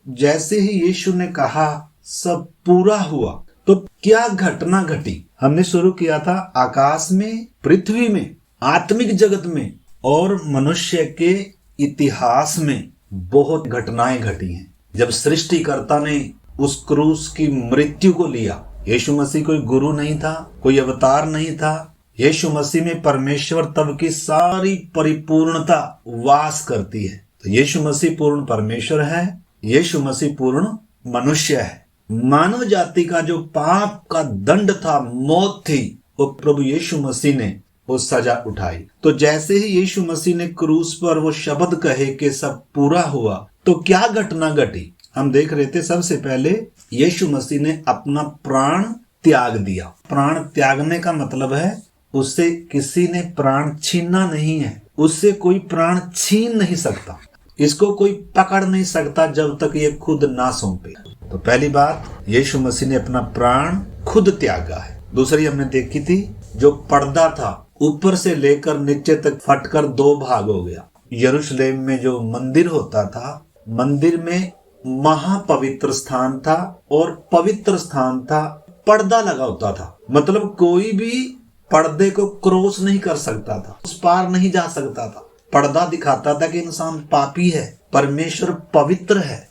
जैसे ही यीशु ने कहा सब पूरा हुआ, तो क्या घटना घटी। हमने शुरू किया था आकाश में, पृथ्वी में, आत्मिक जगत में और मनुष्य के इतिहास में बहुत घटनाएं घटी हैं। जब सृष्टिकर्ता ने उस क्रूस की मृत्यु को लिया, यीशु मसीह कोई गुरु नहीं था, कोई अवतार नहीं था। यीशु मसीह में परमेश्वर तब की सारी परिपूर्णता वास करती है। तो यीशु मसीह पूर्ण परमेश्वर है, यीशु मसीह पूर्ण मनुष्य है। मानव जाति का जो पाप का दंड था, मौत थी, वो प्रभु यीशु मसीह ने वो सजा उठाई। तो जैसे ही यीशु मसीह ने क्रूस पर वो शब्द कहे कि सब पूरा हुआ, तो क्या घटना घटी हम देख रहे थे। सबसे पहले यीशु मसीह ने अपना प्राण त्याग दिया। प्राण त्यागने का मतलब है उससे किसी ने प्राण छीनना नहीं है, उससे कोई प्राण छीन नहीं सकता, इसको कोई पकड़ नहीं सकता जब तक ये खुद ना सौंपे। तो पहली बात, यीशु मसीह ने अपना प्राण खुद त्यागा है। दूसरी हमने देखी थी, जो पर्दा था ऊपर से लेकर नीचे तक फटकर दो भाग हो गया। यरूशलेम में जो मंदिर होता था, मंदिर में महापवित्र स्थान था और पवित्र स्थान था, पर्दा लगा होता था। मतलब कोई भी पर्दे को क्रॉस नहीं कर सकता था, उस पार नहीं जा सकता था। पर्दा दिखाता था कि इंसान पापी है, परमेश्वर पवित्र है।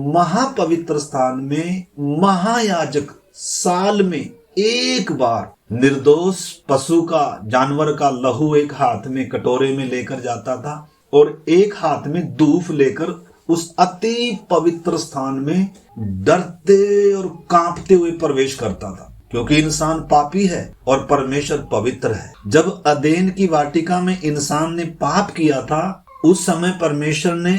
महापवित्र स्थान में महायाजक साल में एक बार निर्दोष पशु का, जानवर का लहू एक हाथ में कटोरे में लेकर जाता था और एक हाथ में धूप लेकर उस अति पवित्र स्थान में डरते और कांपते हुए प्रवेश करता था, क्योंकि इंसान पापी है और परमेश्वर पवित्र है। जब अदेन की वाटिका में इंसान ने पाप किया था, उस समय परमेश्वर ने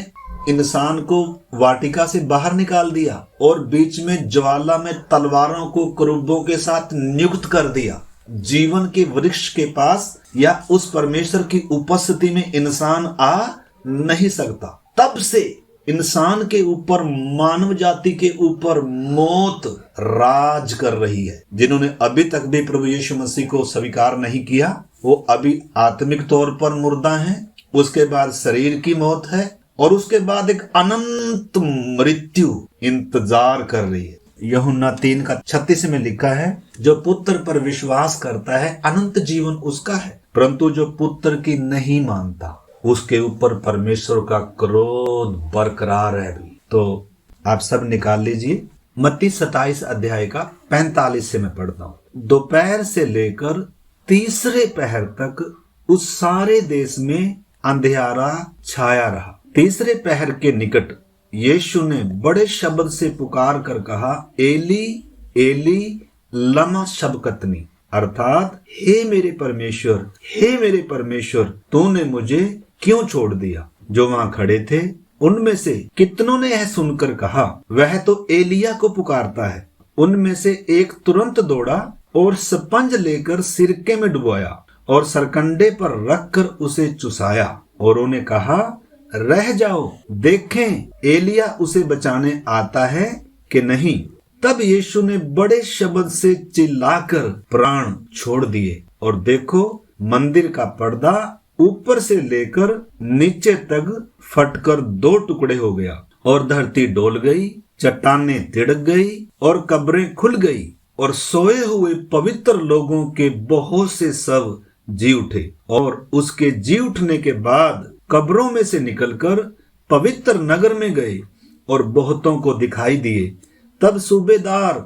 इंसान को वाटिका से बाहर निकाल दिया और बीच में ज्वाला में तलवारों को करूबों के साथ नियुक्त कर दिया। जीवन के वृक्ष के पास या उस परमेश्वर की उपस्थिति में इंसान आ नहीं सकता। तब से इंसान के ऊपर, मानव जाति के ऊपर मौत राज कर रही है। जिन्होंने अभी तक भी प्रभु यीशु मसीह को स्वीकार नहीं किया, वो अभी आत्मिक तौर पर मुर्दा हैं। उसके बाद शरीर की मौत है और उसके बाद एक अनंत मृत्यु इंतजार कर रही है। यूहन्ना 3:36 में लिखा है, जो पुत्र पर विश्वास करता है अनंत जीवन उसका है, परंतु जो पुत्र की नहीं मानता उसके ऊपर परमेश्वर का क्रोध बरकरार है भी। तो आप सब निकाल लीजिए, मत्ती 27 अध्याय का 45 से मैं पढ़ता हूँ। दोपहर से लेकर तीसरे पहर तक उस सारे देश में अंधियारा छाया रहा। तीसरे पहर के निकट यीशु ने बड़े शब्द से पुकार कर कहा, एली एली लमा शबक्तनी, अर्थात हे मेरे परमेश्वर, हे मेरे परमेश्वर, तूने मुझे क्यों छोड़ दिया। जो वहां खड़े थे उनमें से कितनों ने यह सुनकर कहा, वह तो एलिया को पुकारता है। उनमें से एक तुरंत दौड़ा और स्पंज लेकर सिरके में डुबोया और सरकंडे पर रखकर उसे चुसाया और उन्हें कहा, रह जाओ, देखें एलिया उसे बचाने आता है कि नहीं। तब यीशु ने बड़े शब्द से चिल्लाकर प्राण छोड़ दिए और देखो, मंदिर का पर्दा ऊपर से लेकर नीचे तक फटकर दो टुकड़े हो गया और धरती डोल गई, चट्टानें तिड़क गई और कब्रें खुल गई और सोए हुए पवित्र लोगों के बहुत से शव जी उठे। और उसके जी उठने के बाद कब्रों में से निकलकर पवित्र नगर में गए और बहुतों को दिखाई दिए। तब सूबेदार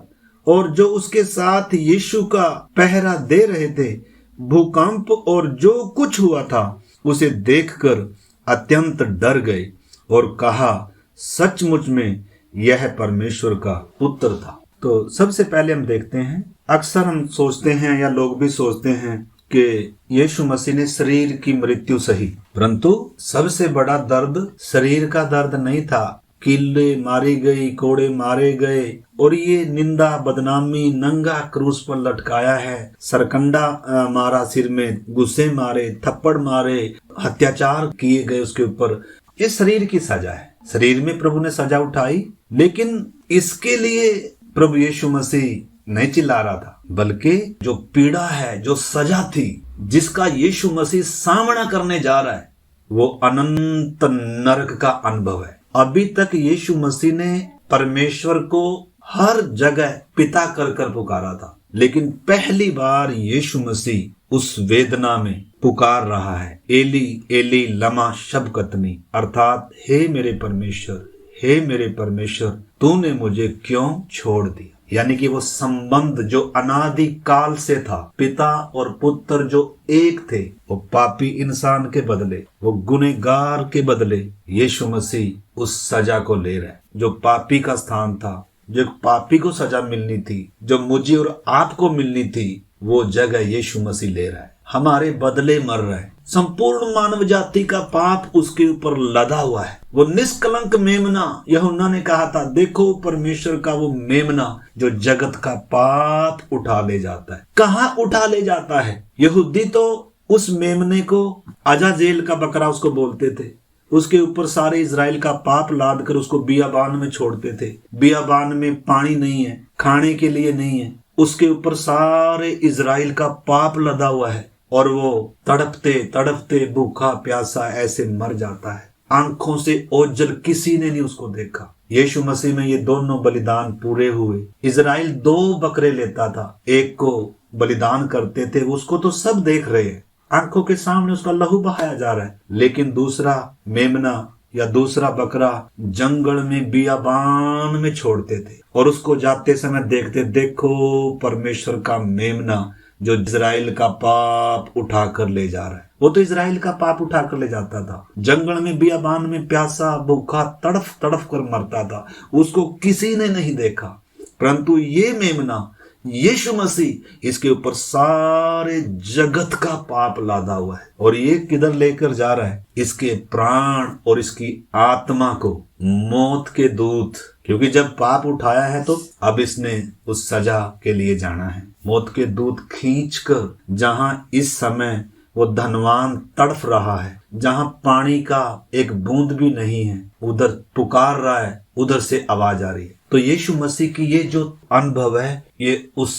और जो उसके साथ यीशु का पहरा दे रहे थे, भूकंप और जो कुछ हुआ था उसे देखकर अत्यंत डर गए और कहा, सचमुच में यह परमेश्वर का पुत्र था। तो सबसे पहले हम देखते हैं, अक्सर हम सोचते हैं या लोग भी सोचते हैं कि यीशु मसीह ने शरीर की मृत्यु सही, परंतु सबसे बड़ा दर्द शरीर का दर्द नहीं था। कीले मारी गई, कोड़े मारे गए और ये निंदा बदनामी, नंगा क्रूस पर लटकाया है, सरकंडा मारा, सिर में गुस्से मारे, थप्पड़ मारे, अत्याचार किए गए उसके ऊपर। ये शरीर की सजा है। शरीर में प्रभु ने सजा उठाई, लेकिन इसके लिए प्रभु यीशु मसीह नहीं चिल्ला रहा था, बल्कि जो पीड़ा है, जो सजा थी, जिसका यीशु मसीह सामना करने जा रहा है, वो अनंत नरक का अनुभव है। अभी तक यीशु मसीह ने परमेश्वर को हर जगह पिता कर कर पुकारा था, लेकिन पहली बार यीशु मसीह उस वेदना में पुकार रहा है, एली एली लमा शबक्तनी, अर्थात हे मेरे परमेश्वर, हे मेरे परमेश्वर, तूने मुझे क्यों छोड़ दिया। यानी कि वो संबंध जो अनादि काल से था, पिता और पुत्र जो एक थे, वो पापी इंसान के बदले, वो गुनहगार के बदले यीशु मसीह उस सजा को ले रहा है। जो पापी का स्थान था, जो पापी को सजा मिलनी थी, जो मुझे और आपको मिलनी थी, वो जगह यीशु मसीह ले रहा है, हमारे बदले मर रहा है। संपूर्ण मानव जाति का पाप उसके ऊपर लदा हुआ है। वो निष्कलंक मेमना, यूहन्ना ने कहा था, देखो परमेश्वर का वो मेमना जो जगत का पाप उठा ले जाता है। कहाँ उठा ले जाता है? यहूदी तो उस मेमने को अजाजेल का बकरा उसको बोलते थे, उसके ऊपर सारे इजराइल का पाप लाद कर उसको बियाबान में छोड़ते थे। बियाबान में पानी नहीं है, खाने के लिए नहीं है, उसके ऊपर सारे इजराइल का पाप लदा हुआ है और वो तड़पते तड़पते भूखा प्यासा ऐसे मर जाता है। आंखों से ओझल किसी ने नहीं उसको देखा। यीशु मसीह में ये दोनों बलिदान पूरे हुए। इजराइल 2 बकरे लेता था, एक को बलिदान करते थे, उसको तो सब देख रहे हैं, आंखों के सामने उसका लहू बहाया जा रहा है, लेकिन दूसरा मेमना या दूसरा बकरा जंगल में बियाबान में छोड़ते थे और उसको जाते समय देखते, देखो परमेश्वर का मेमना जो इजराइल का पाप उठा कर ले जा रहा है। वो तो इजराइल का पाप उठा कर ले जाता था, जंगल में बियाबान में प्यासा भूखा तड़फ तड़फ कर मरता था, उसको किसी ने नहीं देखा। परंतु ये मेमना यीशु मसीह, इसके ऊपर सारे जगत का पाप लादा हुआ है और ये किधर लेकर जा रहा है? इसके प्राण और इसकी आत्मा को मौत के दूत, क्योंकि जब पाप उठाया है तो अब इसने उस सजा के लिए जाना है। मौत के दूत खींचकर, जहां इस समय वो धनवान तड़फ रहा है, जहां पानी का एक बूंद भी नहीं है, उधर पुकार रहा है, उधर से आवाज आ रही है। तो यीशु मसीह की ये जो अनुभव है, ये उस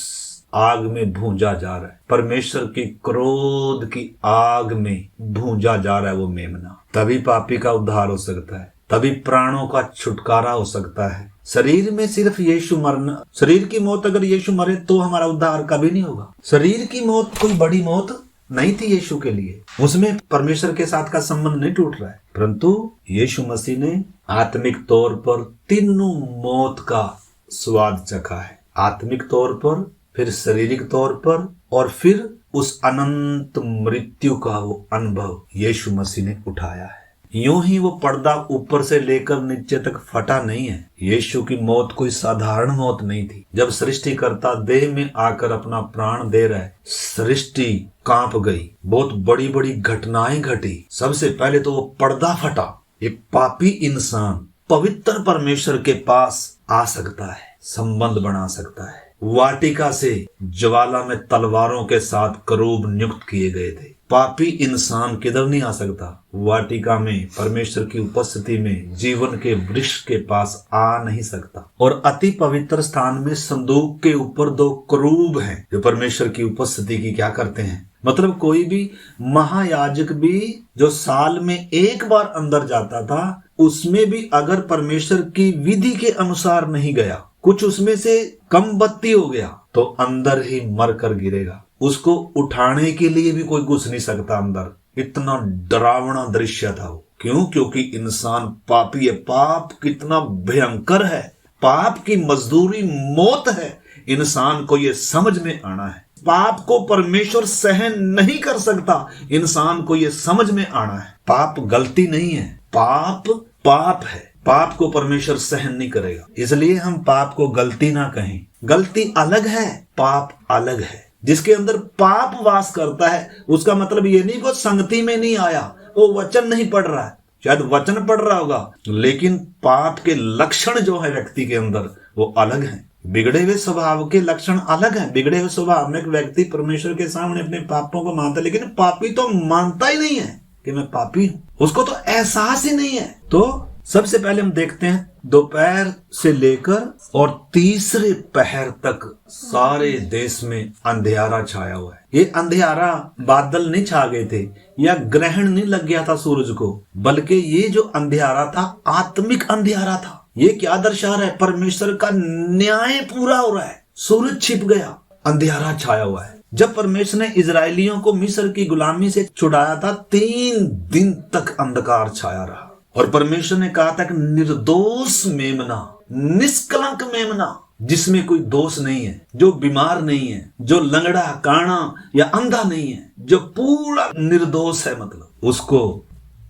आग में भूंजा जा रहा है, परमेश्वर की क्रोध की आग में भूंजा जा रहा है वो मेमना। तभी पापी का उद्धार हो सकता है, तभी प्राणों का छुटकारा हो सकता है। शरीर में सिर्फ यीशु मरना, शरीर की मौत अगर यीशु मरे तो हमारा उद्धार कभी नहीं होगा। शरीर की मौत कोई बड़ी मौत नहीं थी यीशु के लिए, उसमें परमेश्वर के साथ का संबंध नहीं टूट रहा है, परंतु यीशु मसीह ने आत्मिक तौर पर तीनों मौत का स्वाद चखा है। आत्मिक तौर पर, फिर शारीरिक तौर पर और फिर उस अनंत मृत्यु का वो अनुभव यीशु मसीह ने उठाया है। यूं ही वो पर्दा ऊपर से लेकर नीचे तक फटा नहीं है। यीशु की मौत कोई साधारण मौत नहीं थी। जब सृष्टिकर्ता देह में आकर अपना प्राण दे रहा है, सृष्टि कांप गई, बहुत बड़ी बड़ी घटनाएं घटी। सबसे पहले तो वो पर्दा फटा, एक पापी इंसान पवित्र परमेश्वर के पास आ सकता है, संबंध बना सकता है। वाटिका से ज्वाला में तलवारों के साथ करूब नियुक्त किए गए थे। पापी इंसान किधर नहीं आ सकता? वाटिका में परमेश्वर की उपस्थिति में जीवन के वृक्ष के पास आ नहीं सकता। और अति पवित्र स्थान में संदूक के ऊपर 2 करूब हैं जो परमेश्वर की उपस्थिति की क्या करते हैं, मतलब कोई भी महायाजक भी जो साल में एक बार अंदर जाता था, उसमें भी अगर परमेश्वर की विधि के अनुसार नहीं गया, कुछ उसमें से कम बत्ती हो गया, तो अंदर ही मर कर गिरेगा। उसको उठाने के लिए भी कोई घुस नहीं सकता अंदर। इतना डरावना दृश्य था वो। क्यों? क्योंकि इंसान पापी है। पाप कितना भयंकर है, पाप की मजदूरी मौत है। इंसान को ये समझ में आना है, पाप को परमेश्वर सहन नहीं कर सकता, इंसान को ये समझ में आना है। पाप गलती नहीं है, पाप पाप है, पाप को परमेश्वर सहन नहीं करेगा। इसलिए हम पाप को गलती ना कहें। गलती अलग है, पाप अलग है। जिसके अंदर पाप वास करता है उसका मतलब ये नहीं कि संगति में नहीं आया, वो वचन नहीं पढ़ रहा है, शायद वचन पढ़ रहा होगा, लेकिन पाप के लक्षण जो है व्यक्ति के अंदर वो अलग हैं। बिगड़े हुए स्वभाव के लक्षण अलग हैं। बिगड़े हुए स्वभाव में एक व्यक्ति परमेश्वर के सामने अपने पापों को मानता है, लेकिन पापी तो मानता ही नहीं है कि मैं पापी हूं, उसको तो एहसास ही नहीं है। तो सबसे पहले हम देखते हैं दोपहर से लेकर और तीसरे पहर तक सारे देश में अंधियारा छाया हुआ है। ये अंधियारा बादल नहीं छा गए थे या ग्रहण नहीं लग गया था सूरज को, बल्कि ये जो अंधियारा था आत्मिक अंधियारा था। ये क्या दर्शा रहा है? परमेश्वर का न्याय पूरा हो रहा है। सूरज छिप गया, अंधियारा छाया हुआ है। जब परमेश्वर ने इजरायलियों को मिस्र की गुलामी से छुड़ाया था, 3 दिन तक अंधकार छाया रहा और परमेश्वर ने कहा था कि निर्दोष मेमना, निष्कलंक मेमना, जिसमें कोई दोष नहीं है, जो बीमार नहीं है, जो लंगड़ा काना या अंधा नहीं है, जो पूरा निर्दोष है, मतलब उसको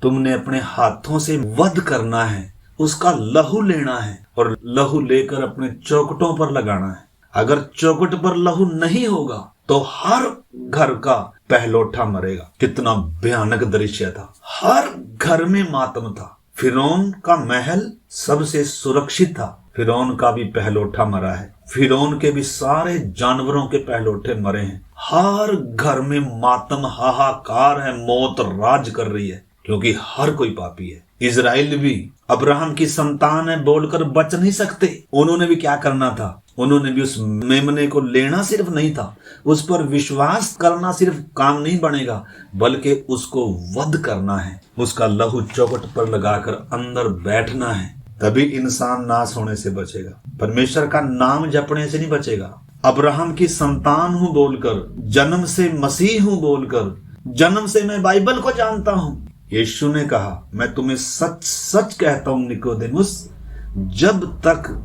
तुमने अपने हाथों से वध करना है, उसका लहू लेना है और लहू लेकर अपने चौखटों पर लगाना है। अगर चौखट पर लहू नहीं होगा तो हर घर का पहलौठा मरेगा। कितना भयानक दृश्य था। हर घर में मातम था। फिरौन का महल सबसे सुरक्षित था, फिरौन का भी पहलौठा मरा है। फिरौन के भी सारे जानवरों के पहलौठे मरे हैं। हर घर में मातम, हाहाकार है, मौत राज कर रही है, क्योंकि हर कोई पापी है। इजराइल भी अब्राहम की संतान है बोलकर बच नहीं सकते। उन्होंने भी क्या करना था? उन्होंने भी उस मेमने को लेना सिर्फ नहीं था, उस पर विश्वास करना सिर्फ काम नहीं बनेगा, बल्कि उसको वध करना है, उसका लहू चौखट पर लगाकर अंदर बैठना है। तभी इंसान नाश होने से बचेगा, परमेश्वर का नाम जपने से नहीं बचेगा। अब्राहम की संतान हूं बोलकर, जन्म से मसीह हूं बोलकर, जन्म से मैं बाइबल को जानता हूं, यीशु ने कहा मैं तुम्हें सच सच कहता हूं निकोदेमुस, जब तक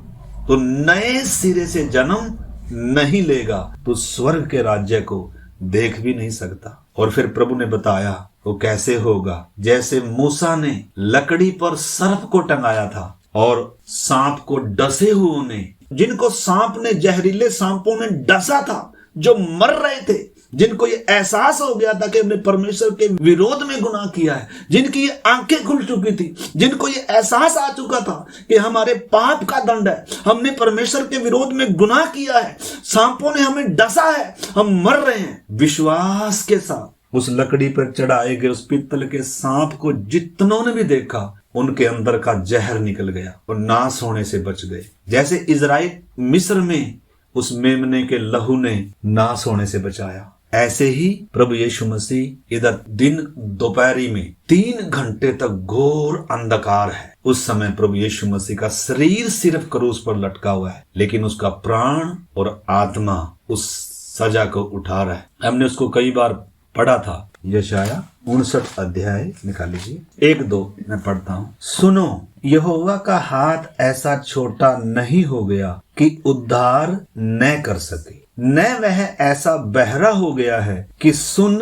तो नए सिरे से जन्म नहीं लेगा तो स्वर्ग के राज्य को देख भी नहीं सकता। और फिर प्रभु ने बताया वो कैसे होगा। जैसे मूसा ने लकड़ी पर सर्प को टंगाया था और सांप को डसे हुए ने, जिनको सांप ने, जहरीले सांपों ने डसा था, जो मर रहे थे, जिनको ये एहसास हो गया था कि हमने परमेश्वर के विरोध में गुनाह किया है, जिनकी ये आंखें खुल चुकी थी, जिनको ये एहसास आ चुका था कि हमारे पाप का दंड है, हमने परमेश्वर के विरोध में गुनाह किया है, सांपों ने हमें डसा है, हम मर रहे हैं, विश्वास के साथ उस लकड़ी पर चढ़ाए गए उस पीतल के सांप को जितनों ने भी देखा, उनके अंदर का जहर निकल गया और नाश होने से बच गए। जैसे इजराइल मिस्र में उस मेमने के लहू ने नाश होने से बचाया, ऐसे ही प्रभु यीशु मसीह इधर दिन दोपहरी में 3 घंटे तक घोर अंधकार है। उस समय प्रभु यीशु मसीह का शरीर सिर्फ क्रूस पर लटका हुआ है, लेकिन उसका प्राण और आत्मा उस सजा को उठा रहा है। हमने उसको कई बार पढ़ा था। यशाया 59 अध्याय निकाल लीजिए, 1-2 मैं पढ़ता हूँ। सुनो, यहोवा का हाथ ऐसा छोटा नहीं हो गया कि उद्धार न कर सके, न वह ऐसा बहरा हो गया है कि सुन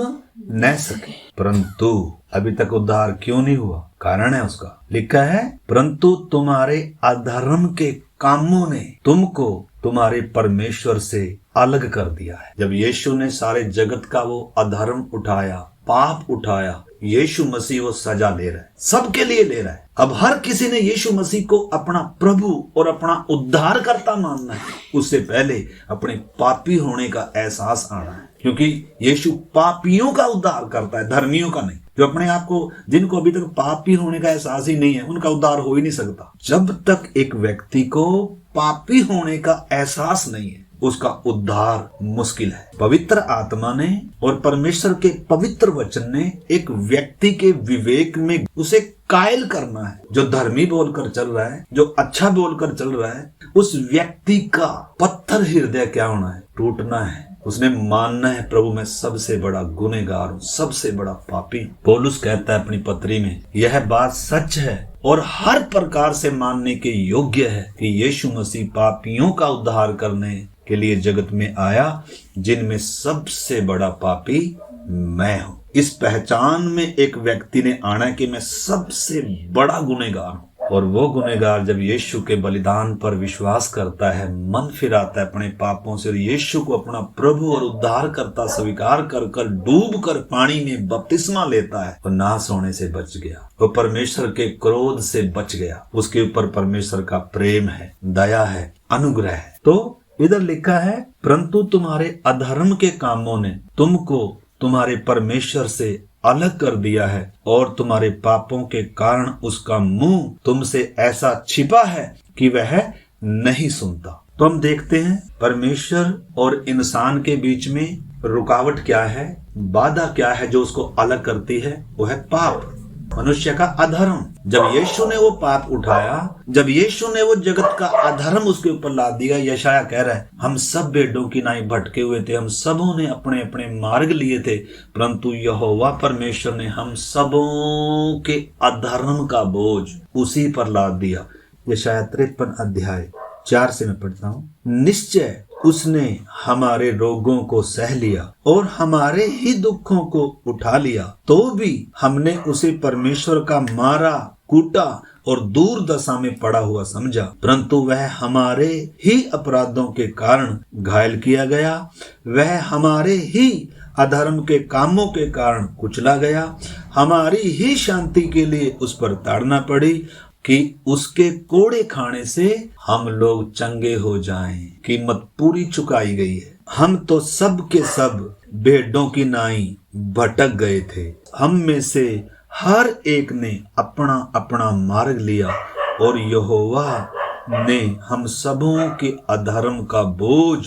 न सके। परंतु अभी तक उद्धार क्यों नहीं हुआ? कारण है उसका, लिखा है परंतु तुम्हारे अधर्म के कामों ने तुमको तुम्हारे परमेश्वर से अलग कर दिया है। जब यीशु ने सारे जगत का वो अधर्म उठाया, पाप उठाया, यीशु मसीह वो सजा ले रहा है, सबके लिए ले रहा है। अब हर किसी ने यीशु मसीह को अपना प्रभु और अपना उद्धार करता मानना है। उससे पहले अपने पापी होने का एहसास आना है, क्योंकि यीशु पापियों का उद्धार करता है, धर्मियों का नहीं। जो अपने आप को, जिनको अभी तक पापी होने का एहसास ही नहीं है, उनका उद्धार हो ही नहीं सकता। जब तक एक व्यक्ति को पापी होने का एहसास नहीं है, उसका उद्धार मुश्किल है। पवित्र आत्मा ने और परमेश्वर के पवित्र वचन ने एक व्यक्ति के विवेक में उसे कायल करना है। जो धर्मी बोलकर चल रहा है, जो अच्छा बोलकर चल रहा है, उस व्यक्ति का पत्थर हृदय क्या होना है? टूटना है। उसने मानना है प्रभु मैं सबसे बड़ा गुनहगार हूँ, सबसे बड़ा पापी। पौलुस कहता है अपनी पत्री में, यह बात सच है और हर प्रकार से मानने के योग्य है कि यीशु मसीह पापियों का उद्धार करने के लिए जगत में आया, जिनमें सबसे बड़ा पापी मैं हूँ। इस पहचान में एक व्यक्ति ने आना कि मैं सबसे बड़ा गुनहगार हूँ। और वो गुनहगार जब यीशु के बलिदान पर विश्वास करता है, मन फिराता है अपने पापों से और यीशु को अपना प्रभु और उद्धार करता स्वीकार कर डूब कर पानी में बपतिस्मा लेता है, वो नाश होने से बच गया, वो परमेश्वर के क्रोध से बच गया। उसके ऊपर परमेश्वर का प्रेम है, दया है, अनुग्रह है। तो इधर लिखा है परंतु तुम्हारे अधर्म के कामों ने तुमको तुम्हारे परमेश्वर से अलग कर दिया है और तुम्हारे पापों के कारण उसका मुंह तुमसे ऐसा छिपा है कि वह नहीं सुनता। तो हम देखते हैं परमेश्वर और इंसान के बीच में रुकावट क्या है, बाधा क्या है जो उसको अलग करती है, वो है पाप, मनुष्य का अधर्म। जब यीशु ने वो पाप उठाया, जब यीशु ने वो जगत का अधर्म उसके ऊपर ला दिया, यशाया कह रहा है हम सब भेड़ों की नाई भटके हुए थे, हम सबों ने अपने अपने मार्ग लिए थे, परंतु यहोवा परमेश्वर ने हम सबों के अधर्म का बोझ उसी पर लाद दिया। यशाया 53 अध्याय 4 से मैं पढ़ता हूँ। निश्चय उसने हमारे रोगों को सह लिया और हमारे ही दुखों को उठा लिया, तो भी हमने उसे परमेश्वर का मारा कूटा और दूर दशा में पड़ा हुआ समझा, परंतु वह हमारे ही अपराधों के कारण घायल किया गया, वह हमारे ही अधर्म के कामों के कारण कुचला गया, हमारी ही शांति के लिए उस पर ताड़ना पड़ी कि उसके कोड़े खाने से हम लोग चंगे हो जाएं। कीमत पूरी चुकाई गई है। हम तो सब के सब भेड़ों की नाई भटक गए थे, हम में से हर एक ने अपना अपना मार्ग लिया और यहोवा ने हम सबों के अधर्म का बोझ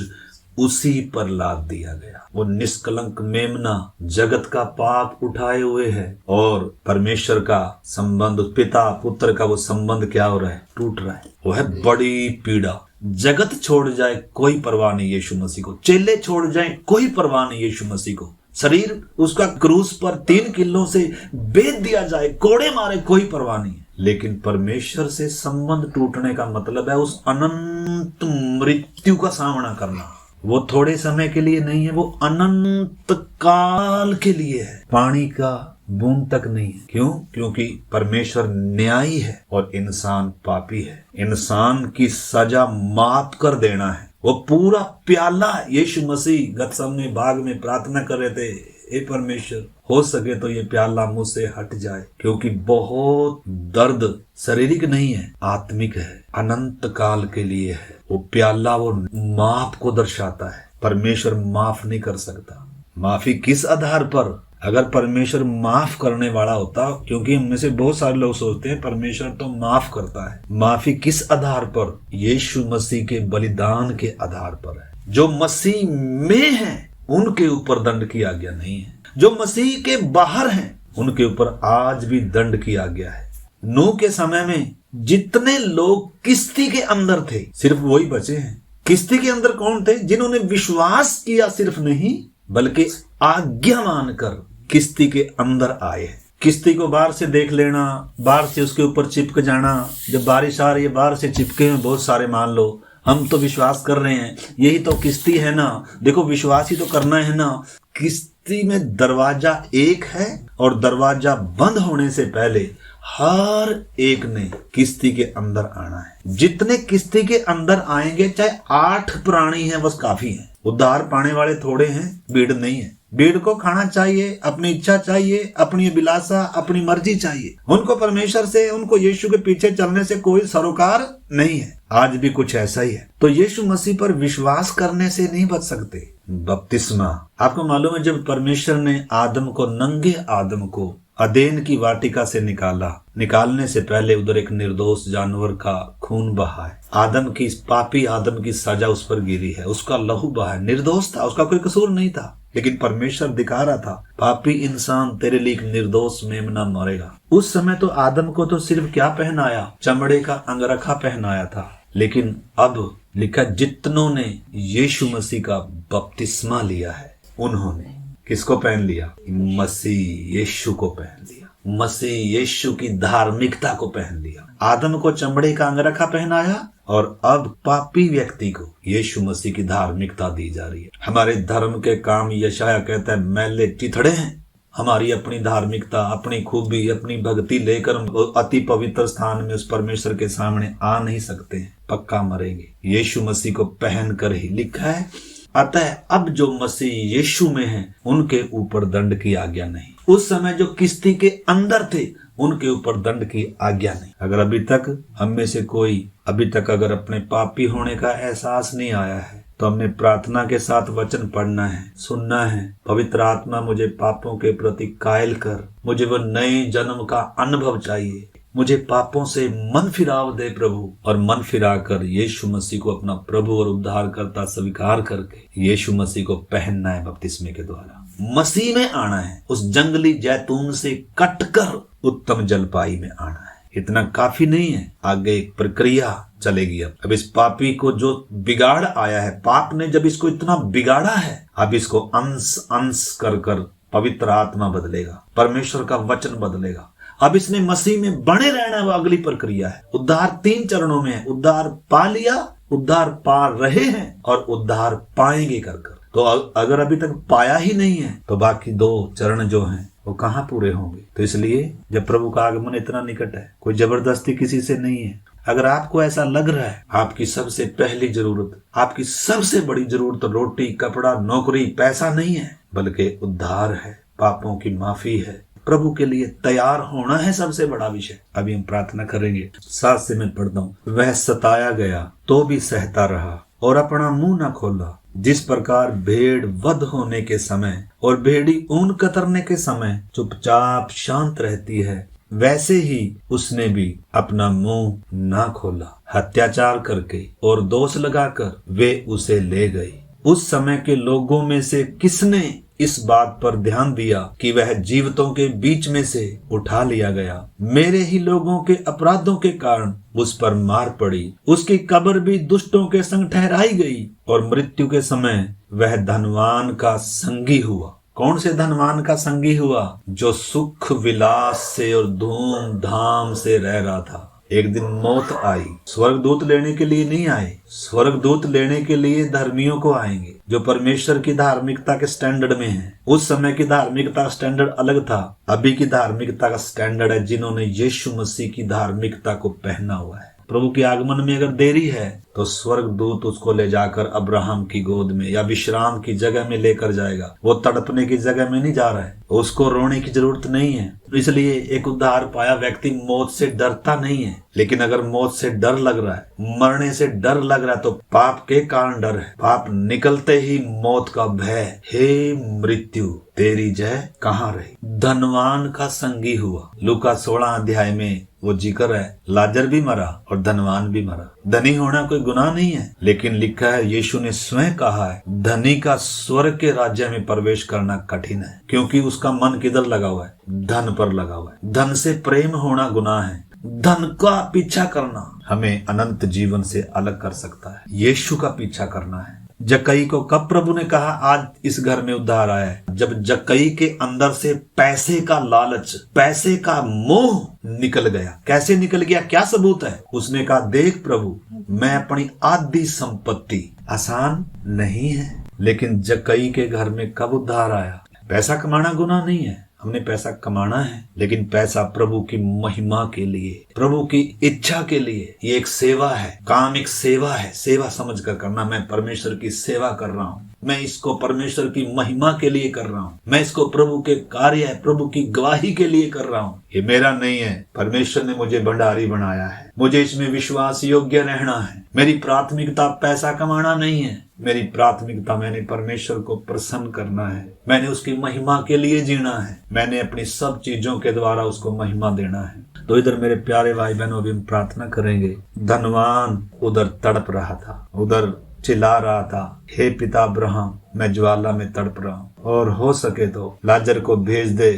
उसी पर लाद दिया गया। वो निष्कलंक मेमना जगत का पाप उठाए हुए है और परमेश्वर का संबंध, पिता पुत्र का वो संबंध क्या हो रहा है, टूट रहा है। वो है बड़ी पीड़ा। जगत छोड़ जाए कोई परवाह नहीं यीशु मसीह को, चेले छोड़ जाए कोई परवाह नहीं यीशु मसीह को, शरीर उसका क्रूस पर 3 किलो से बेच दिया जाए, कोड़े मारे, कोई परवाह नहीं है। लेकिन परमेश्वर से संबंध टूटने का मतलब है उस अनंत मृत्यु का सामना करना। वो थोड़े समय के लिए नहीं है, वो अनंत काल के लिए है। पानी का बूंद तक नहीं है। क्यों? क्योंकि परमेश्वर न्यायी है और इंसान पापी है। इंसान की सजा माफ कर देना है। वो पूरा प्याला यीशु मसीह गतसमनी बाग में प्रार्थना कर रहे थे, हे परमेश्वर हो सके तो ये प्याला मुझसे हट जाए, क्योंकि बहुत दर्द शारीरिक नहीं है, आत्मिक है, अनंत काल के लिए है। वो प्याला वो माफ को दर्शाता है। परमेश्वर माफ नहीं कर सकता। माफी किस आधार पर? अगर परमेश्वर माफ करने वाला होता, क्योंकि हम में से बहुत सारे लोग सोचते हैं परमेश्वर तो माफ करता है। माफी किस आधार पर? यीशु मसीह के बलिदान के आधार पर है। जो मसीह में है उनके ऊपर दंड की आज्ञा नहीं है। जो मसीह के बाहर हैं उनके ऊपर आज भी दंड की आज्ञा है। नूह के समय में जितने लोग किश्ती के अंदर थे सिर्फ वही बचे हैं। किश्ती के अंदर कौन थे? जिन्होंने विश्वास किया, सिर्फ नहीं बल्कि आज्ञा मानकर किश्ती के अंदर आए। किश्ती को बाहर से देख लेना, बाहर से उसके ऊपर चिपक जाना, जब बारिश आ रही है बाहर से चिपके हैं बहुत सारे, मान लो हम तो विश्वास कर रहे हैं, यही तो किश्ती है ना, देखो विश्वास ही तो करना है ना। किश्ती में दरवाजा एक है और दरवाजा बंद होने से पहले हर एक ने किश्ती के अंदर आना है। जितने किश्ती के अंदर आएंगे, चाहे 8 प्राणी हैं बस काफी हैं। उद्धार पाने वाले थोड़े हैं, भीड़ नहीं है। भीड़ को खाना चाहिए, अपनी इच्छा चाहिए, अपनी अभिलाषा, अपनी मर्जी चाहिए। उनको परमेश्वर से, उनको यीशु के पीछे चलने से कोई सरोकार नहीं है। आज भी कुछ ऐसा ही है। तो यीशु मसीह पर विश्वास करने से नहीं बच सकते। बपतिस्मा, आपको मालूम है जब परमेश्वर ने आदम को, नंगे आदम को अदेन की वाटिका से निकाला, निकालने से पहले उधर एक निर्दोष जानवर का खून बहा है। आदम की, पापी आदम की सजा उस पर गिरी है, उसका लहू बहा है। निर्दोष था, उसका कोई कसूर नहीं था, लेकिन परमेश्वर दिखा रहा था पापी इंसान तेरे लिए एक निर्दोष मेमना मरेगा। उस समय तो आदम को तो सिर्फ क्या पहनाया, चमड़े का अंगरखा पहनाया था। लेकिन अब लिखा जितनों ने यीशु मसीह का बपतिस्मा लिया है उन्होंने किसको पहन लिया? मसीह यीशु को पहन लिया। मसीह यीशु की धार्मिकता को पहन लिया। आदम को चमड़े का अंगरखा पहनाया और अब पापी व्यक्ति को यीशु मसीह की धार्मिकता दी जा रही है। हमारे धर्म के काम, यशाया कहता है, मैले चिथड़े हैं। हमारी अपनी धार्मिकता, अपनी खूबी, अपनी भक्ति लेकर हम अति पवित्र स्थान में उस परमेश्वर के सामने आ नहीं सकते हैं, पक्का मरेंगे। यीशु मसीह को पहन कर ही लिखा है। अतः अब जो मसीह यीशु में हैं उनके ऊपर दंड की आज्ञा नहीं। उस समय जो किश्ती के अंदर थे उनके ऊपर दंड की आज्ञा नहीं। अगर अभी तक हम में से कोई अभी तक अगर अपने पापी होने का एहसास नहीं आया है तो हमने प्रार्थना के साथ वचन पढ़ना है, सुनना है। पवित्र आत्मा मुझे पापों के प्रति कायल कर, मुझे वो नए जन्म का अनुभव चाहिए, मुझे पापों से मन फिराव दे प्रभु। और मन फिरा कर यीशु मसीह को अपना प्रभु और उद्धारकर्ता स्वीकार करके यीशु मसीह को पहनना है, बपतिस्मे के द्वारा मसीह में आना है, उस जंगली जैतून से कटकर उत्तम जलपाई में आना है। इतना काफी नहीं है, आगे एक प्रक्रिया चलेगी। अब इस पापी को जो बिगाड़ आया है, पाप ने जब इसको इतना बिगाड़ा है, अब इसको अंश अंश कर कर पवित्र आत्मा बदलेगा, परमेश्वर का वचन बदलेगा। अब इसने मसीह में बने रहना है, वो अगली प्रक्रिया है। उद्धार 3 चरणों में है, उद्धार पा लिया, उद्धार पा रहे हैं और उद्धार पाएंगे कर कर। तो अगर अभी तक पाया ही नहीं है तो बाकी 2 चरण जो हैं वो कहाँ पूरे होंगे। तो इसलिए जब प्रभु का आगमन इतना निकट है, कोई जबरदस्ती किसी से नहीं है। अगर आपको ऐसा लग रहा है आपकी सबसे पहली जरूरत, आपकी सबसे बड़ी जरूरत रोटी, कपड़ा, नौकरी, पैसा नहीं है, बल्कि उद्धार है, पापों की माफी है, प्रभु के लिए तैयार होना है सबसे बड़ा विषय। अभी हम प्रार्थना करेंगे। 7 से मैं पढ़ता हूँ। वह सताया गया तो भी सहता रहा और अपना मुंह न खोला। जिस प्रकार भेड़ वध होने के समय और भेड़ी ऊन कतरने के समय चुपचाप शांत रहती है, वैसे ही उसने भी अपना मुंह ना खोला। अत्याचार करके और दोष लगाकर वे उसे ले गए। उस समय के लोगों में से किसने इस बात पर ध्यान दिया कि वह जीवितों के बीच में से उठा लिया गया? मेरे ही लोगों के अपराधों के कारण उस पर मार पड़ी। उसकी कब्र भी दुष्टों के संग ठहराई गई और मृत्यु के समय वह धनवान का संगी हुआ। कौन से धनवान का संगी हुआ? जो सुख विलास से और धूमधाम से रह रहा था। एक दिन मौत आई। स्वर्गदूत लेने के लिए नहीं आए, स्वर्गदूत लेने के लिए धर्मियों को आएंगे जो परमेश्वर की धार्मिकता के स्टैंडर्ड में है। उस समय की धार्मिकता स्टैंडर्ड अलग था, अभी की धार्मिकता का स्टैंडर्ड है जिन्होंने यीशु मसीह की धार्मिकता को पहना हुआ है। प्रभु के आगमन में अगर देरी है तो स्वर्गदूत उसको ले जाकर अब्राहम की गोद में या विश्राम की जगह में लेकर जाएगा। वो तड़पने की जगह में नहीं जा रहा है, उसको रोने की जरूरत नहीं है। इसलिए एक उद्धार पाया व्यक्ति मौत से डरता नहीं है। लेकिन अगर मौत से डर लग रहा है, मरने से डर लग रहा है, तो पाप के कारण डर है। पाप निकलते ही मौत का भय, हे मृत्यु तेरी जय कहाँ रही। धनवान का संगी हुआ। लूका 16 अध्याय में वो जिक्र है, लाजर भी मरा और धनवान भी मरा। धनी होना कोई गुनाह नहीं है, लेकिन लिखा है, यीशु ने स्वयं कहा है, धनी का स्वर्ग के राज्य में प्रवेश करना कठिन है, क्योंकि उसका मन किधर लगा हुआ है? धन पर लगा हुआ है। धन से प्रेम होना गुनाह है। धन का पीछा करना हमें अनंत जीवन से अलग कर सकता है। यीशु का पीछा करना है। जक्कई को कब प्रभु ने कहा आज इस घर में उद्धार आया है? जब जक्कई के अंदर से पैसे का लालच, पैसे का मोह निकल गया। कैसे निकल गया? क्या सबूत है? उसने कहा, देख प्रभु, मैं अपनी आधी संपत्ति, आसान नहीं है, लेकिन जक्कई के घर में कब उद्धार आया? पैसा कमाना गुनाह नहीं है, हमने पैसा कमाना है, लेकिन पैसा प्रभु की महिमा के लिए, प्रभु की इच्छा के लिए। ये एक सेवा है, काम एक सेवा है। सेवा समझ कर करना। मैं परमेश्वर की सेवा कर रहा हूँ, मैं इसको परमेश्वर की महिमा के लिए कर रहा हूँ, मैं इसको प्रभु के कार्य है, प्रभु की गवाही के लिए कर रहा हूँ। ये मेरा नहीं है, परमेश्वर ने मुझे भंडारी बनाया है, मुझे इसमें विश्वास योग्य रहना है। मेरी प्राथमिकता पैसा कमाना नहीं है, मेरी प्राथमिकता मैंने परमेश्वर को प्रसन्न करना है, मैंने उसकी महिमा के लिए जीना है, मैंने अपनी सब चीजों के द्वारा उसको महिमा देना है। तो इधर मेरे प्यारे भाई बहनों, अभी हम प्रार्थना करेंगे। धनवान उधर तड़प रहा था, उधर चिल्ला रहा था, हे पिता अब्राहम, मैं ज्वाला में तड़प रहा हूँ, और हो सके तो लाजर को भेज दे,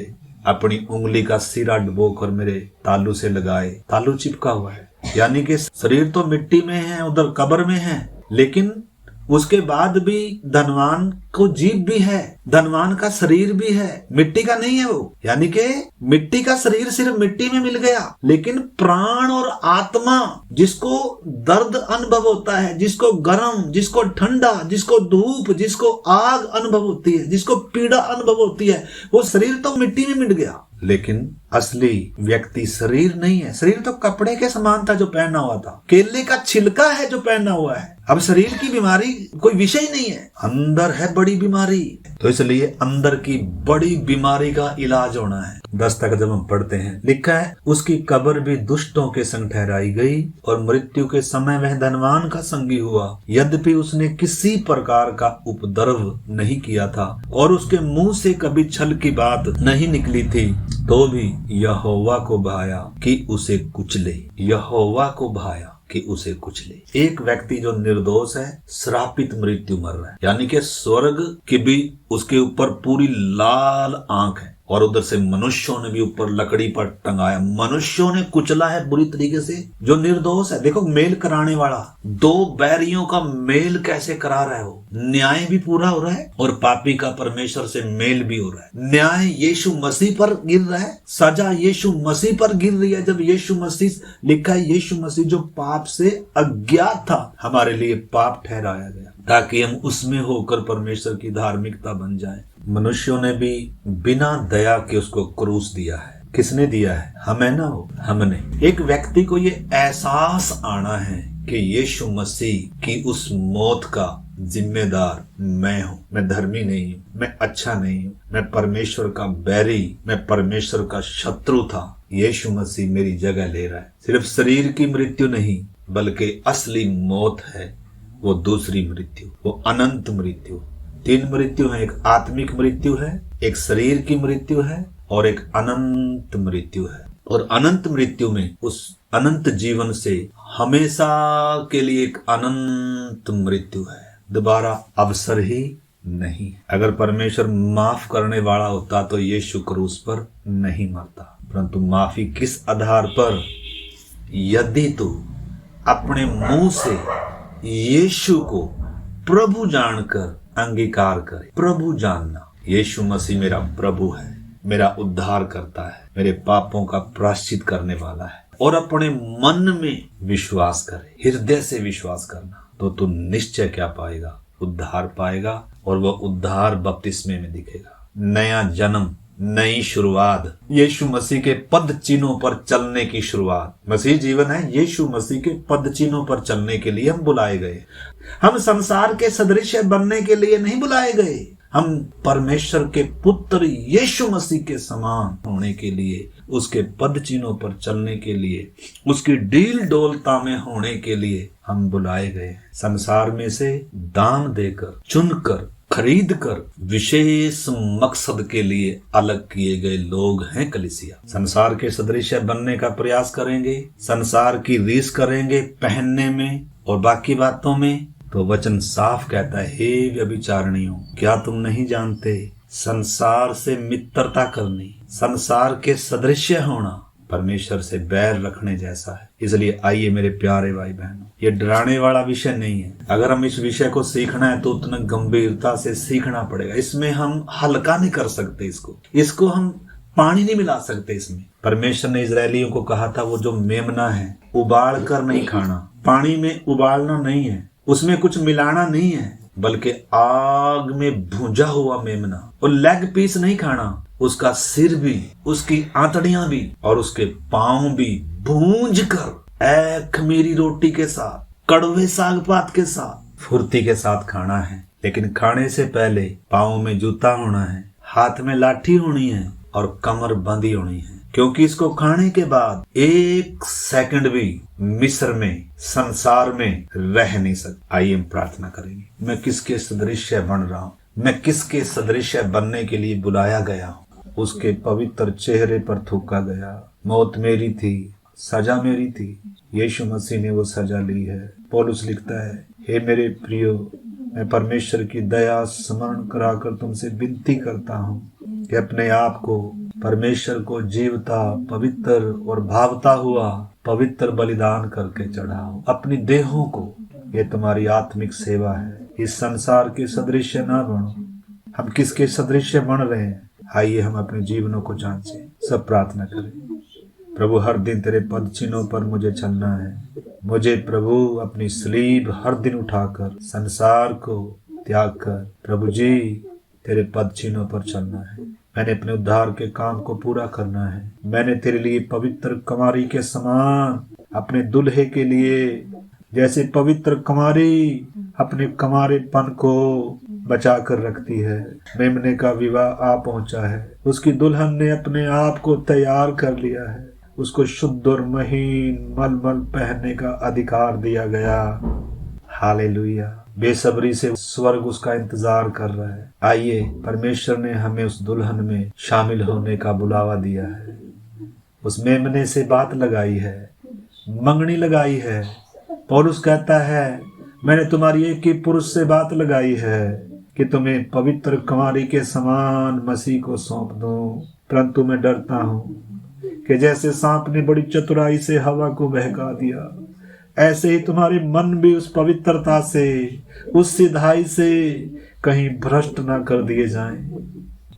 अपनी उंगली का सिरा डुबोकर मेरे तालू से लगाए। तालू चिपका हुआ है, यानी कि शरीर तो मिट्टी में है, उधर कब्र में है, लेकिन उसके बाद भी धनवान को जीभ भी है, धनवान का शरीर भी है, मिट्टी का नहीं है वो। यानी कि मिट्टी का शरीर सिर्फ मिट्टी में मिल गया, लेकिन प्राण और आत्मा, जिसको दर्द अनुभव होता है, जिसको गर्म, जिसको ठंडा, जिसको धूप, जिसको आग अनुभव होती है, जिसको पीड़ा अनुभव होती है, वो शरीर तो मिट्टी में मिट गया, लेकिन असली व्यक्ति शरीर नहीं है। शरीर तो कपड़े के समान था जो पहना हुआ था, केले का छिलका है जो पहना हुआ है। अब शरीर की बीमारी कोई विषय नहीं है, अंदर है बड़ी बीमारी। तो इसलिए अंदर की बड़ी बीमारी का इलाज होना है। 10 तक जब हम पढ़ते हैं, लिखा है उसकी कब्र भी दुष्टों के संग ठहराई गई और मृत्यु के समय वह धनवान का संगी हुआ। यद्यपि उसने किसी प्रकार का उपद्रव नहीं किया था और उसके मुंह से कभी छल की बात नहीं निकली थी, तो भी यहोवा को भाया कि उसे कुचले। यहोवा को भाया कि उसे कुचले। एक व्यक्ति जो निर्दोष है, श्रापित मृत्यु मर रहा है, यानी कि स्वर्ग की भी उसके ऊपर पूरी लाल आंख है और उधर से मनुष्यों ने भी ऊपर लकड़ी पर टंगाया। मनुष्यों ने कुचला है बुरी तरीके से जो निर्दोष है। देखो मेल कराने वाला, दो बैरियों का मेल कैसे करा रहा है। वो न्याय भी पूरा हो रहा है और पापी का परमेश्वर से मेल भी हो रहा है। न्याय यीशु मसीह पर गिर रहा है, सजा यीशु मसीह पर गिर रही है। जब यीशु मसीह, लिखा है यीशु मसीह जो पाप से अज्ञात था, हमारे लिए पाप ठहराया गया ताकि हम उसमें होकर परमेश्वर की धार्मिकता बन जाए। मनुष्यों ने भी बिना दया के उसको क्रूस दिया है। किसने दिया है? हमें ना हो, हमने। एक व्यक्ति को ये एहसास आना है कि यीशु मसीह की उस मौत का जिम्मेदार मैं हूँ। मैं धर्मी नहीं हूँ, मैं अच्छा नहीं हूँ, मैं परमेश्वर का बैरी, मैं परमेश्वर का शत्रु था। यीशु मसीह मेरी जगह ले रहा है। सिर्फ शरीर की मृत्यु नहीं, बल्कि असली मौत है वो दूसरी मृत्यु, वो अनंत मृत्यु। 3 मृत्यु है, एक आत्मिक मृत्यु है, एक शरीर की मृत्यु है और एक अनंत मृत्यु है। और अनंत मृत्यु में उस अनंत जीवन से हमेशा के लिए एक अनंत मृत्यु है, दोबारा अवसर ही नहीं। अगर परमेश्वर माफ करने वाला होता तो यीशु क्रूस पर नहीं मरता, परंतु माफी किस आधार पर? यदि तू अपने मुंह से यीशु को प्रभु जानकर अंगीकार करे। प्रभु जानना, यीशु मसीह मेरा प्रभु है, मेरा उद्धार करता है, मेरे पापों का प्रायश्चित करने वाला है, और अपने मन में विश्वास करे, हृदय से विश्वास करना, तो तू निश्चय क्या पाएगा? उद्धार पाएगा। और वह उद्धार बपतिस्मे में दिखेगा। नया जन्म, नई शुरुआत, यीशु मसीह के पद चिन्हों पर चलने की शुरुआत। मसीह जीवन है, यीशु मसीह के पद चिन्हों पर चलने के लिए हम बुलाए गए। हम संसार के सदृश बनने के लिए नहीं बुलाए गए, हम परमेश्वर के पुत्र यीशु मसीह के समान होने के लिए, उसके पद चिन्हों पर चलने के लिए, उसकी डील डोलता में होने के लिए हम बुलाए गए। संसार में से दान देकर, चुनकर, खरीद कर विशेष मकसद के लिए अलग किए गए लोग हैं कलीसिया। संसार के सदृश बनने का प्रयास करेंगे, संसार की रीस करेंगे पहनने में और बाकी बातों में, तो वचन साफ कहता है, हे व्यभिचारिणियों, क्या तुम नहीं जानते संसार से मित्रता करनी, संसार के सदृश्य होना परमेश्वर से बैर रखने जैसा है। इसलिए आइए मेरे प्यारे भाई बहनों, ये डराने वाला विषय नहीं है। अगर हम इस विषय को सीखना है तो उतना गंभीरता से सीखना पड़ेगा। इसमें हम हल्का नहीं कर सकते, इसको हम पानी नहीं मिला सकते। इसमें परमेश्वर ने इजरायलियों को कहा था, वो जो मेमना है उबाल कर नहीं खाना, पानी में उबालना नहीं है, उसमें कुछ मिलाना नहीं है, बल्कि आग में भुंजा हुआ मेमना। और लेग पीस नहीं खाना, उसका सिर भी, उसकी आंतड़ियां भी और उसके पांव भी भूंज कर एक खमीरी रोटी के साथ, कड़वे साग पात के साथ, फुर्ती के साथ खाना है। लेकिन खाने से पहले पांव में जूता होना है, हाथ में लाठी होनी है और कमर बंधी होनी है, क्योंकि इसको खाने के बाद 1 सेकंड भी मिस्र में, संसार में रह नहीं सकता। आइए हम प्रार्थना करेंगे। मैं किसके सदृश बन रहा हूँ? मैं किसके सदृश बनने के लिए बुलाया गया हूँ? उसके पवित्र चेहरे पर थूका गया। मौत मेरी थी, सजा मेरी थी, यीशु मसीह ने वो सजा ली है। पौलुस लिखता है, हे मेरे प्रियो, मैं परमेश्वर की दया स्मरण कराकर तुमसे विनती करता हूँ कि अपने आप को परमेश्वर को जीवता, पवित्र और भावता हुआ पवित्र बलिदान करके चढ़ाओ। अपनी देहों को, ये तुम्हारी आत्मिक सेवा है। इस संसार के सदृश ना बनो। हम किसके सदृश बन रहे हैं? आइए हम अपने जीवनों को जांचें। सब प्रार्थना करें। प्रभु, हर दिन तेरे पद चिन्हों पर मुझे चलना है। मुझे प्रभु अपनी सलीब हर दिन उठाकर संसार को त्याग कर प्रभु जी तेरे पद चिन्हों पर चलना है। मैंने अपने उद्धार के काम को पूरा करना है। मैंने तेरे लिए पवित्र कुमारी के समान अपने दुल्हे के लिए, जैसे पवित्र कुमारी अपने कुमारेपन को बचा कर रखती है, मेमने का विवाह आ पहुंचा है। उसकी दुल्हन ने अपने आप को तैयार कर लिया है। उसको शुद्ध और महीन मलमल पहनने का अधिकार दिया गया। हालेलुया। बेसब्री से स्वर्ग उसका इंतजार कर रहा है। आइए, परमेश्वर ने हमें उस दुल्हन में शामिल होने का बुलावा दिया है। उस मेमने से बात लगाई है, मंगनी लगाई है। पौलुस कहता है, मैंने तुम्हारी एक ही पुरुष से बात लगाई है कि तुम्हें पवित्र कुमारी के समान मसीह को सौंप दूं। परंतु मैं डरता हूं कि जैसे सांप ने बड़ी चतुराई से हवा को बहका दिया, ऐसे ही तुम्हारे मन भी उस पवित्रता से, उस सिधाई से कहीं भ्रष्ट ना कर दिए जाएं।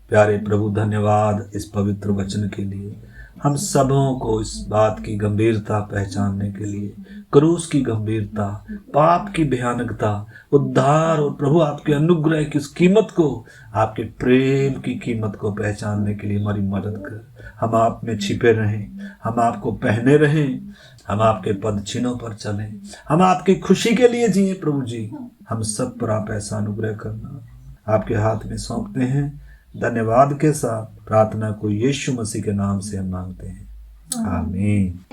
प्यारे प्रभु, धन्यवाद इस पवित्र वचन के लिए। हम सबों को इस बात की गंभीरता पहचानने के लिए, क्रूस की गंभीरता, पाप की भयानकता, उद्धार और प्रभु आपके अनुग्रह की उस कीमत को, आपके प्रेम की कीमत को पहचानने के लिए हमारी मदद कर। हम आप में छिपे रहें, हम आपको पहने रहें, हम आपके पद चिन्हों पर चलें, हम आपकी खुशी के लिए जिए। प्रभु जी, हम सब पर आप ऐसा अनुग्रह करना। आपके हाथ में सौंपते हैं। धन्यवाद के साथ प्रार्थना को यीशु मसीह के नाम से हम मांगते हैं, आमीन।